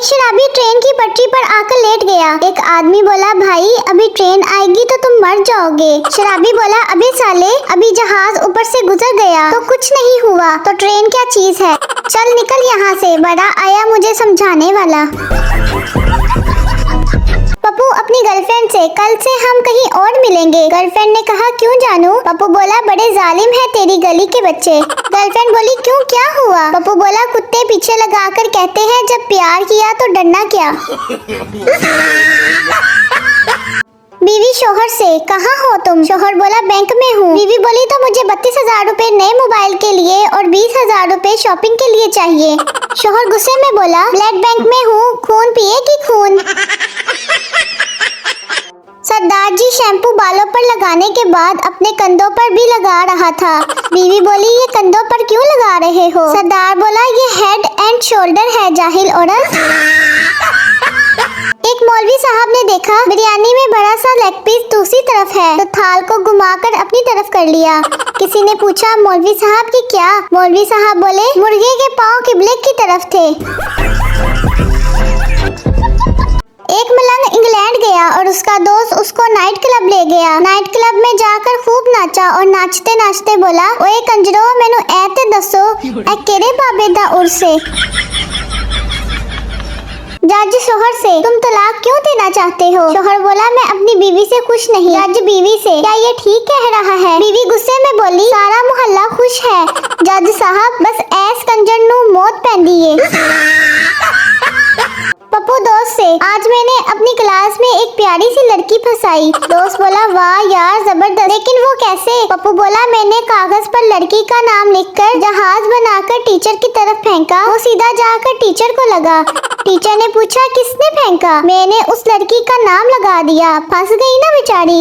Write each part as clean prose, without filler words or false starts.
एक शराबी ट्रेन की पटरी पर आकर लेट गया। एक आदमी बोला, भाई अभी ट्रेन आएगी तो तुम मर जाओगे। शराबी बोला, अबे साले, अभी जहाज ऊपर से गुजर गया तो कुछ नहीं हुआ, तो ट्रेन क्या चीज है, चल निकल यहाँ से, बड़ा आया मुझे समझाने वाला। पप्पू अपनी गर्लफ्रेंड से, कल से हम कहीं और मिलेंगे। गर्लफ्रेंड ने कहा, क्यों जानू? पप्पू बोला, बड़े जालिम है तेरी गली के बच्चे। गर्लफ्रेंड बोली, क्यों, क्या हुआ? पप्पू बोला, कुत्ते पीछे लगाकर कहते हैं जब प्यार किया तो डरना क्या। बीवी शोहर से, कहाँ हो तुम? शोहर बोला, बैंक में हूँ। बीवी बोली, तो मुझे 32,000 रुपए नए मोबाइल के लिए और 20,000 रुपए शॉपिंग के लिए चाहिए। शोहर गुस्से में बोला, ब्लड बैंक में हूँ, खून पिएगी खून। सरदार जी शैम्पू बालों पर लगाने के बाद अपने कंधों पर भी लगा रहा था। बीवी बोली, ये कंधों पर क्यों लगा रहे हो? सरदार बोला, ये हेड एंड शोल्डर है जाहिल औरत। एक मौलवी साहब ने देखा बिरयानी में बड़ा सा लेग पीस दूसरी तरफ है, तो थाल को घुमाकर अपनी तरफ कर लिया। किसी ने पूछा, मौलवी साहब की क्या? मौलवी साहब बोले, मुर्गे के पाँव किबले की तरफ थे। एक मलंग इंग्लैंड गया और उसका दोस्त उसको नाइट क्लब ले गया। नाइट क्लब में जाकर खूब नाचा और नाचते नाचते बोला, ओए कंजरो, मैनू ऐते दसो ए केड़े बाबे दा उर्स है। जज शोहर से, तुम तलाक क्यों देना चाहते हो? शोहर बोला, मैं अपनी बीवी से खुश नहीं। जज बीवी से, क्या ये ठीक कह रहा है? बीवी गुस्से में बोली, सारा मोहल्ला खुश है। जज साहब, बस ऐस कंजर नू मौत पैंदी है। पप्पू दोस्त से, आज मैंने अपनी क्लास में एक प्यारी सी लड़की फंसाई। दोस्त बोला, वाह यार जबरदस्त, लेकिन वो कैसे? पप्पू बोला, मैंने कागज पर लड़की का नाम लिखकर जहाज बनाकर टीचर की तरफ फेंका, वो सीधा जाकर टीचर को लगा। टीचर ने पूछा, किसने फेंका? मैंने उस लड़की का नाम लगा दिया, फंस गई ना बेचारी।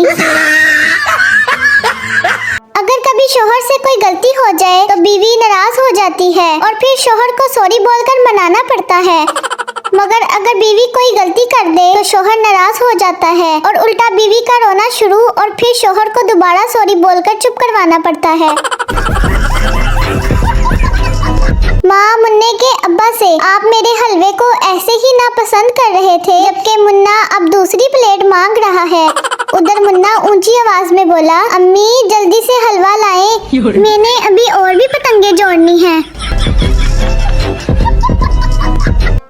अगर कभी शोहर से कोई गलती हो जाए तो बीवी नाराज हो जाती है और फिर शोहर को सॉरी बोलकर मनाना पड़ता है, मगर अगर बीवी कोई गलती कर दे तो शोहर नाराज हो जाता है और उल्टा बीवी का रोना शुरू और फिर शोहर को दोबारा सॉरी बोलकर चुप करवाना पड़ता है। माँ मुन्ने के अब्बा से, आप मेरे हलवे को ऐसे ही नापसंद कर रहे थे जबकि मुन्ना अब दूसरी प्लेट मांग रहा है। उधर मुन्ना ऊंची आवाज में बोला, अम्मी जल्दी से हलवा लाएं, मैंने अभी और भी पतंगे जोड़नी हैं।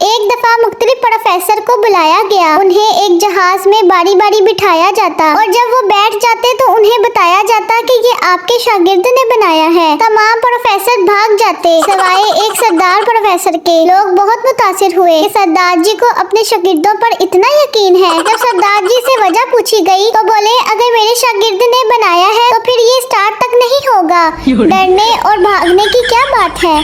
एक दफा मुख्तलिफ प्रोफेसर को बुलाया गया। उन्हें एक जहाज में बारी बारी बिठाया जाता और जब वो बैठ जाते तो उन्हें बताया जाता कि ये आपके शागिर्द ने बनाया है। तमाम प्रोफेसर भाग जाते सिवाय एक सरदार प्रोफेसर के। लोग बहुत मुतासिर हुए कि सरदार जी को अपने शागिर्दों पर इतना यकीन है। जब सरदार जी से वजह पूछी गई तो बोले, अगर मेरे शागिर्द ने बनाया है तो फिर ये स्टार्ट तक नहीं होगा, डरने और भागने की क्या बात है।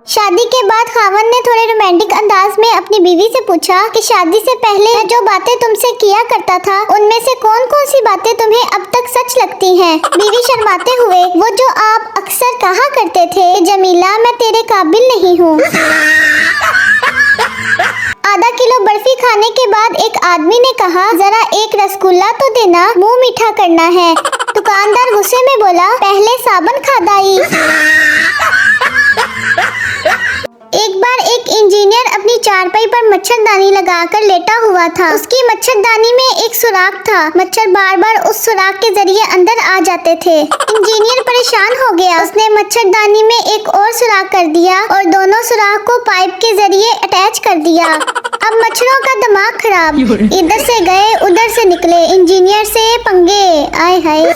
शादी के बाद खावन ने थोड़े रोमांटिक अंदाज में अपनी बीवी से पूछा कि शादी से पहले मैं जो बातें तुमसे किया करता था उनमें से कौन कौन सी बातें तुम्हें अब तक सच लगती हैं? बीवी शर्माते हुए, वो जो आप अक्सर कहा करते थे, जमीला मैं तेरे काबिल नहीं हूँ। आधा किलो बर्फी खाने के बाद एक आदमी ने कहा, जरा एक रसगुल्ला तो देना, मुंह मीठा करना है। दुकानदार गुस्से में बोला, पहले साबन खादाई। एक बार एक इंजीनियर अपनी चारपाई पर मच्छरदानी लगाकर लेटा हुआ था। उसकी मच्छरदानी में एक सुराख था। मच्छर बार बार उस सुराख के जरिए अंदर आ जाते थे। इंजीनियर परेशान हो गया। उसने मच्छरदानी में एक और सुराख कर दिया और दोनों सुराख को पाइप के जरिए अटैच कर दिया। अब मच्छरों का दिमाग खराब, इधर से गए उधर से निकले, इंजीनियर से पंगे, आए हाय।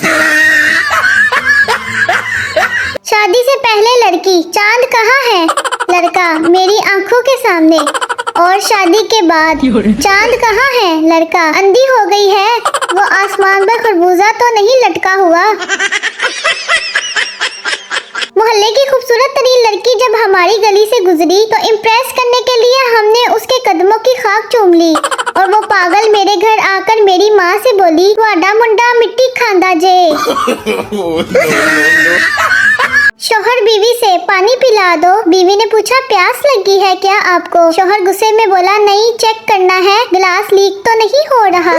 शादी से पहले लड़की, चांद कहाँ है? लड़का, मेरी आंखों के सामने। और शादी के बाद, चांद कहाँ है? लड़का, अंधी हो गई है, वो आसमान पर खरबूजा तो नहीं लटका हुआ। मोहल्ले की खूबसूरत तरीन लड़की जब हमारी गली से गुजरी तो इम्प्रेस करने के लिए हमने उसके कदमों की खाक चूम ली और वो पागल मेरे घर आकर मेरी माँ से बोली, वाडा मुंडा मिट्टी खांदा जे। शोहर बीवी से, पानी पिला दो। बीवी ने पूछा, प्यास लगी है क्या आपको? शोहर गुस्से में बोला, नहीं, चेक करना है गिलास लीक तो नहीं हो रहा।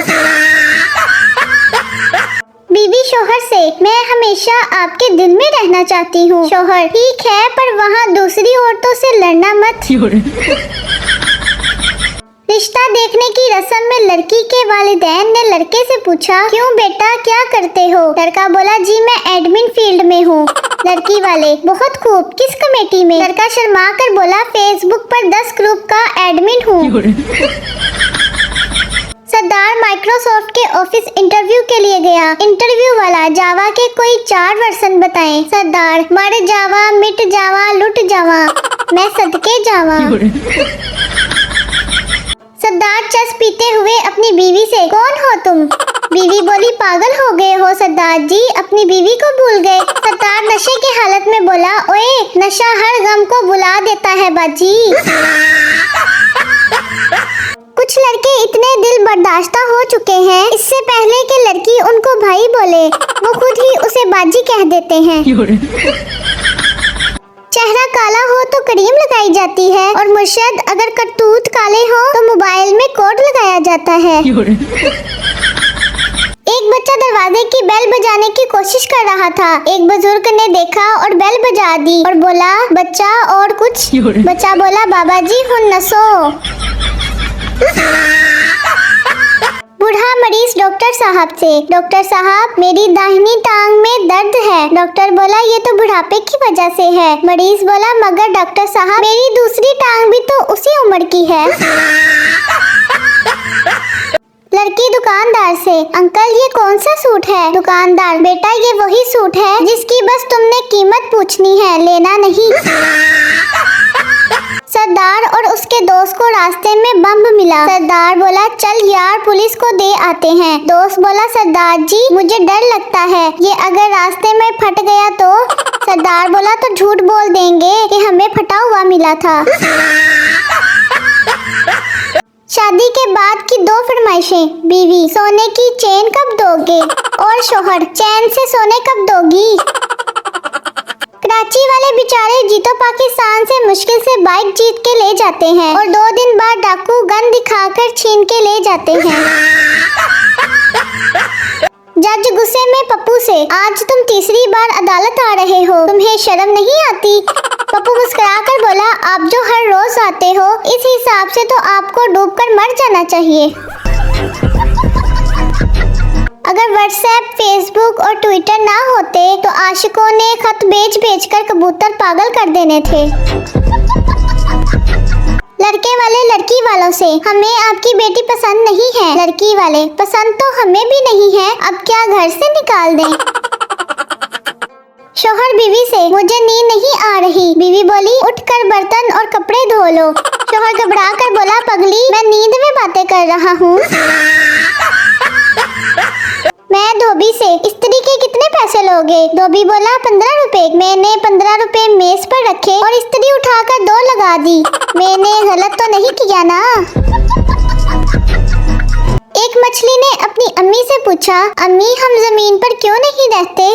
बीवी शोहर से, मैं हमेशा आपके दिल में रहना चाहती हूँ। शोहर, ठीक है, पर वहाँ दूसरी औरतों से लड़ना मत। रिश्ता देखने की रस्म में लड़की के वालिदैन ने लड़के से पूछा, क्यों बेटा, क्या करते हो? लड़का बोला, जी मैं एडमिन फील्ड में हूँ। लड़की वाले, बहुत खूब, किस कमेटी में? लड़का शर्मा कर बोला, फेसबुक पर 10 ग्रुप का एडमिन हूँ। सरदार माइक्रोसॉफ्ट के ऑफिस इंटरव्यू के लिए गया। इंटरव्यू वाला, जावा के कोई 4 वर्जन बताएं। सरदार, मर जावा, मिट जावा, लुट जावा, मैं सदके जावा। सरदार चस पीते हुए अपनी बीवी से, कौन हो तुम? बीवी बोली, पागल हो गए हो सरदार जी, अपनी बीवी को भूल गए। सरदार नशे की हालत में बोला, ओए, नशा हर गम को भुला देता है बाजी। कुछ लड़के इतने दिल बर्दाश्ता हो चुके हैं, इससे पहले कि लड़की उनको भाई बोले, वो खुद ही उसे बाजी कह देते हैं। चेहरा काला हो तो क्रीम लगाई जाती है, और मुर्शद अगर करतूत काले हो तो मोबाइल में कोड लगाया जाता है। एक बच्चा दरवाजे की बेल बजाने की कोशिश कर रहा था। एक बुजुर्ग ने देखा और बेल बजा दी और बोला, बच्चा और कुछ? बच्चा बोला, बाबा जी हुन नसो। बूढ़ा मरीज डॉक्टर साहब से, डॉक्टर साहब मेरी दाहिनी टांग में दर्द है। डॉक्टर बोला, ये तो बुढ़ापे की वजह से है। मरीज बोला, मगर डॉक्टर साहब मेरी दूसरी टांग भी तो उसी उम्र की है। लड़की दुकानदार से, अंकल ये कौन सा सूट है? दुकानदार, बेटा ये वही सूट है जिसकी बस तुमने कीमत पूछनी है, लेना नहीं। सरदार और उसके दोस्त को रास्ते में बम मिला। सरदार बोला, चल यार पुलिस को दे आते हैं। दोस्त बोला, सरदार जी मुझे डर लगता है, ये अगर रास्ते में फट गया तो? सरदार बोला, तो झूठ बोल देंगे कि हमें फटा हुआ मिला था। शादी के बाद की 2 फरमाइशें। बीवी, सोने की चेन कब दोगे? और शोहर, चैन से सोने कब दोगी? कराची वाले बेचारे जीतो पाकिस्तान से मुश्किल से बाइक जीत के ले जाते हैं और 2 दिन बाद डाकू गन दिखाकर छीन के ले जाते हैं। जज गुस्से में पप्पू से, आज तुम तीसरी बार अदालत आ रहे हो, तुम्हें शर्म नहीं आती? पप्पू मुस्कुराकर बोला, आप जो हर रोज आते हो, इस हिसाब से तो आपको डूबकर मर जाना चाहिए। अगर व्हाट्सएप, फेसबुक और ट्विटर ना होते तो आशिकों ने खत बेच कर कबूतर पागल कर देने थे। लड़के वाले लड़की वालों से, हमें आपकी बेटी पसंद नहीं है। लड़की वाले, पसंद तो हमें भी नहीं है, अब क्या घर से निकाल दें? शोहर बीवी से, मुझे नींद नहीं आ रही। बीवी बोली, उठकर बर्तन और कपड़े धो लो। शोहर घबरा कर बोला, पगली मैं नींद में बातें कर रहा हूँ। मैं धोबी से, इस्त्री के कितने पैसे लोगे? धोबी बोला, 15 रुपए। मैंने 15 रुपए मेज पर रखे और इस्त्री उठाकर 2 लगा दी। मैंने गलत तो नहीं किया ना? एक मछली ने अपनी अम्मी से पूछा, अम्मी हम जमीन पर क्यों नहीं रहते?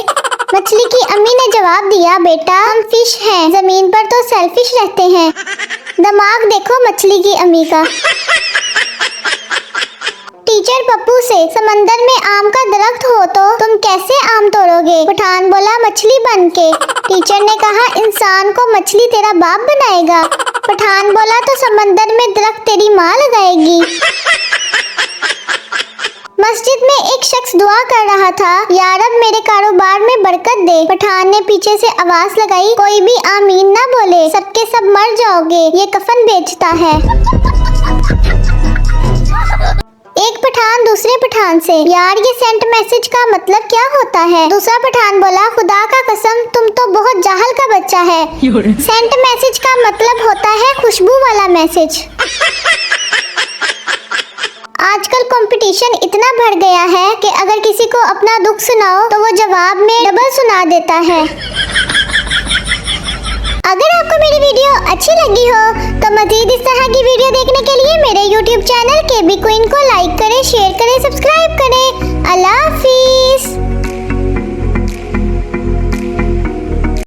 मछली की अम्मी ने जवाब दिया, बेटा हम फिश हैं, जमीन पर तो सेल्फिश रहते हैं। दिमाग देखो मछली की अम्मी का। टीचर पप्पू से, समंदर में आम का दरख्त हो तो तुम कैसे आम तोड़ोगे? पठान बोला, मछली बन के। टीचर ने कहा, इंसान को मछली तेरा बाप बनाएगा। पठान बोला, तो समंदर में दरख्त तेरी माँ लगाएगी। मस्जिद में एक शख्स दुआ कर रहा था, या रब मेरे कारोबार में बरकत दे। पठान ने पीछे से आवाज लगाई, कोई भी आमीन ना बोले, सबके सब मर जाओगे, ये कफन बेचता है। एक पठान दूसरे पठान से, यार ये सेंट मैसेज का मतलब क्या होता है? दूसरा पठान बोला, खुदा का कसम तुम तो बहुत जाहल का बच्चा है। सेंट मैसेज का मतलब होता है खुशबू वाला मैसेज। आजकल कंपटीशन इतना बढ़ गया है कि अगर किसी को अपना दुख सुनाओ तो वो जवाब में डबल सुना देता है। अगर आपको मेरी वीडियो अच्छी लगी हो तो मज़ीद इस तरह की वीडियो देखने के लिए मेरे YouTube चैनल KB Queen को लाइक करें, शेयर करें, सब्सक्राइब करें। अल्लाह हाफिज़।